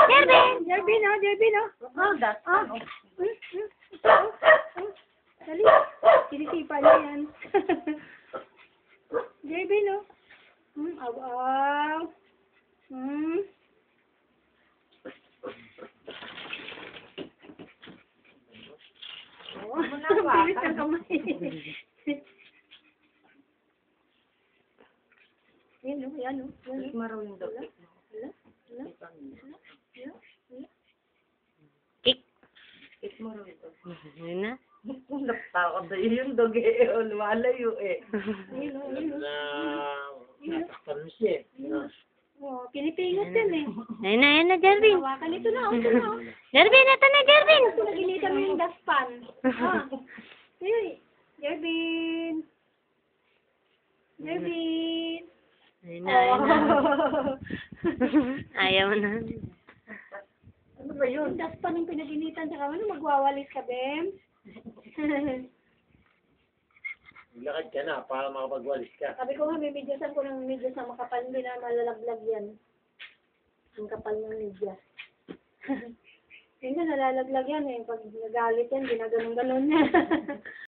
Jervin, oh, Jervin, oh. Dali. Sinisipa niya yan. Jervin, oh. Aw. Bilis ng kamay. Yan, oh, yan, oh. Maraw yung daw. Kick. Kick mo rin ito. Yun na. Natakot na yung dog eh. Lumalayo eh. Ayun, oh, ayun, oh. Natakpan mo siya. Oh, pinipingot yan eh. Ayun na, Jervin. Hawakan ito na, ito na. Jervin, ito na, Jervin. Ito na, ginita mo yung dustpan. Hey, Jervin. Jervin. Ayun na. Ayaw na. Ano ba yun? Dustpan yung pinaginitan sa kama. Magwawalis ka, Bem? Lakad ka na para makapagwalis ka. Sabi ko nga, bibidyosan ko ng medyas na makapal, hindi na malalaglag yan. Ang kapal ng medyas. Hindi na nalalaglag yan eh. Pag nagalit yan, ginaganong-ganon niya.